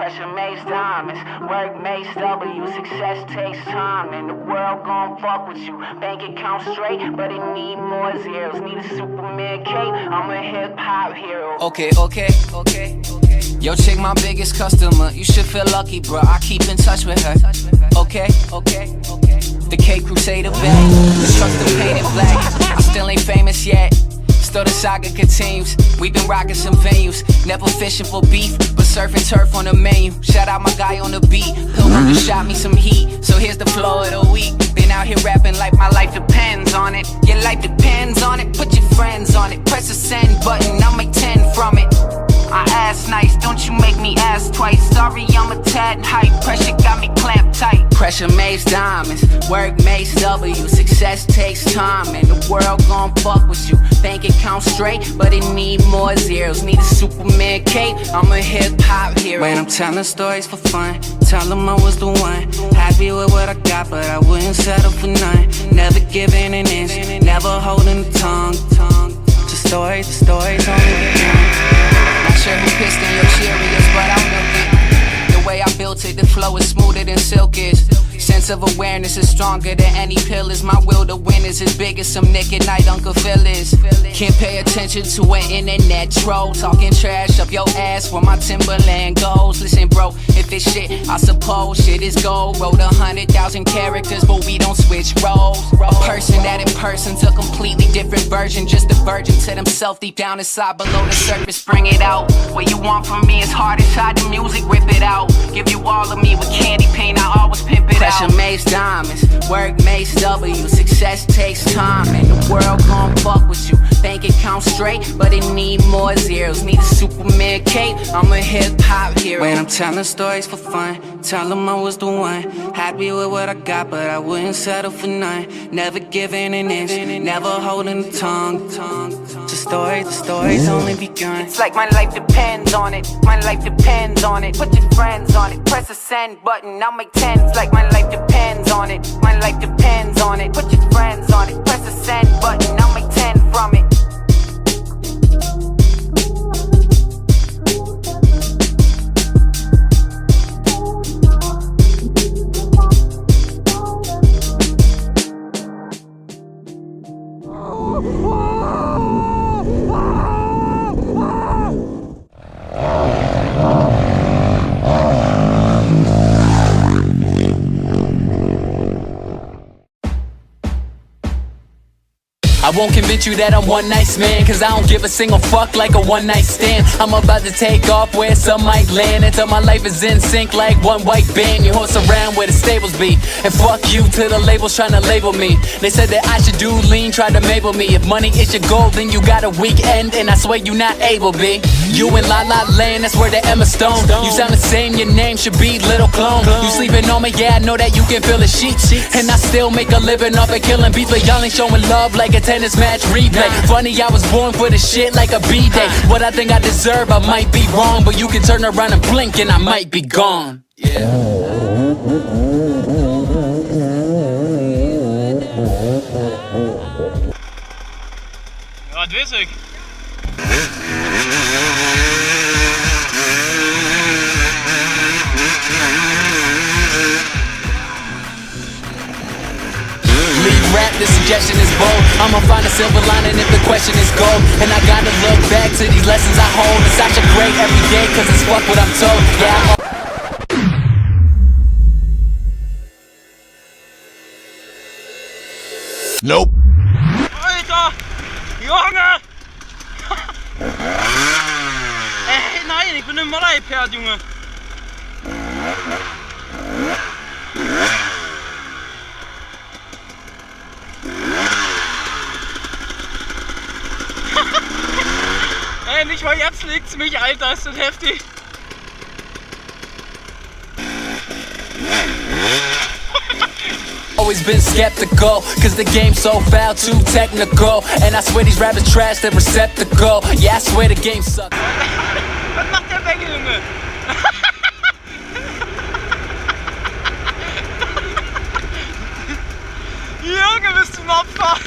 Pressure makes diamonds, work makes W. Success takes time, and the world gon' fuck with you. Bank account straight, but it need more zeros. Need a Superman cape, I'm a hip-hop hero. Okay. Yo, chick, my biggest customer. You should feel lucky, bro. I keep in touch with her. Okay. The K-Crusader bag, the truck still painted black. I still ain't famous yet. Still the saga continues. We been rocking some venues. Never fishing for beef, but surfing turf on the menu. Shout out my guy on the beat. Pilgrim just shot me some heat. So here's the flow of the week. Been out here rapping like my life depends on it. Your life depends on it. Put your friends on it. Press the send button, I'll make 10 from it. I ass nice, don't you make me ask twice. Sorry, I'm a tad hype. Pressure got me clamped tight. Pressure makes diamonds, work makes W. Success takes time, and the world gon' fuck with you. Bank account straight, but it need more zeros. Need a Superman cape, I'm a hip-hop hero. When I'm telling stories for fun, tell them I was the one. Happy with what I got, but I wouldn't settle for none. Never giving an inch, never holding the tongue. The stories only begun. Not sure who pissed in your Cheerios, but I'll milk it. The way I built it, the flow is smoother than silk is. Sense of awareness is stronger than any pill is. My will to win is as big as some Nick at Night Uncle Phil is. Can't pay attention to an internet troll talking trash up your ass where my Timberland goes. Listen, bro, if it's shit, I suppose shit is gold. Wrote 100,000 characters, but we don't switch roles. A person that impersonates a completely different version. Just a virgin to themself deep down inside, below the surface. Bring it out. What you want from me is hard inside the music. Rip it out. Give you all of me with candy paint. I always pimp it out. Pressure makes diamonds, work makes W. Success takes time, and the world gon' fuck with you. Bank account straight, but it need more zeros. Need a Superman cape, I'm a hip-hop hero. When I'm telling stories for fun, tell them I was the one. Happy with what I got, but I wouldn't settle for none. Never giving an inch, never holding the tongue. The story's only begun. It's like my life depends on it. My life depends on it. Put your friends on it. Press the send button, I'll make 10. It's like my life depends on it. My life depends on it. Put your friends on it. Press the send button, I'll make 10 from it. I won't convince you that I'm one nice man, cause I don't give a single fuck like a one night stand. I'm about to take off where some might land until my life is in sync like one white band. You horse around where the stables be, and fuck you to the labels trying to label me. They said that I should do lean, try to mabel me. If money is your goal, then you got a weekend, and I swear you not able, B. You in La La Land, that's where the Emma Stone. You sound the same, your name should be Little Clone. You sleeping on me, yeah, I know that you can feel the sheets. And I still make a living off of killing beats, but y'all ain't showing love like a tennis match replay. Funny, I was born for the shit like a B-day. What I think I deserve, I might be wrong, but you can turn around and blink and I might be gone. Yeah. Ja, das weiß ich. Rap, the suggestion is bold. I'ma find a silver lining if the question is gold. And I gotta look back to these lessons I hold. It's such a great every day, cause it's fuck what I'm told. Yeah, Nope. Alter! Junge! Ey, nein, ich bin im Moller-iPad, Junge! Ey, nicht mal jetzt legt's mich, Alter, ist das heftig! always been skeptical, cause the game's so foul, too technical. And I swear these rappers trash their receptacle. Yeah, I swear the game sucks. Was macht der Bengel, Junge? Junge, bist du ein Opfer?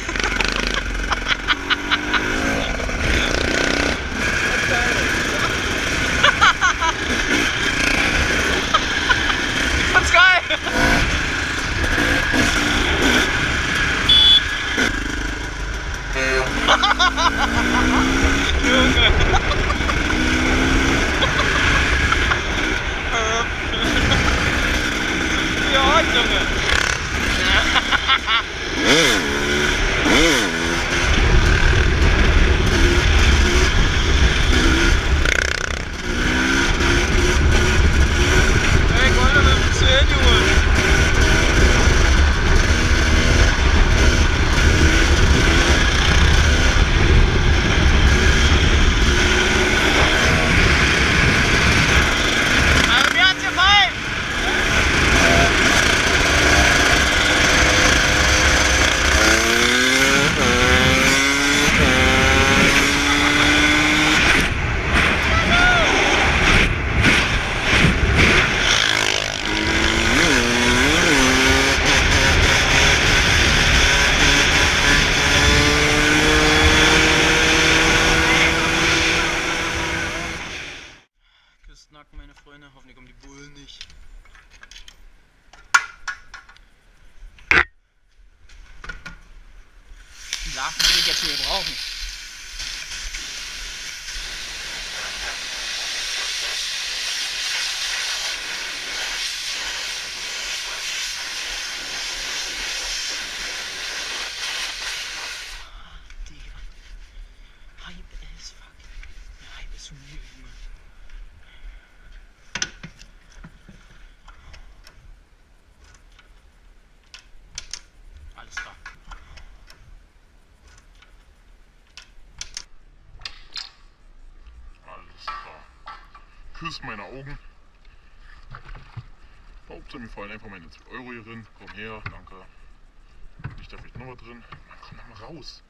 Brustnacken, meine Freunde. Hoffentlich kommen die Bullen nicht. Die Larven will ich jetzt hier brauchen. Alles klar. Alles klar. Küss meine Augen. Hauptsache mir fallen einfach meine 2 € hier drin. Komm her, danke. Nicht da vielleicht noch was drin. Mann, komm doch mal raus.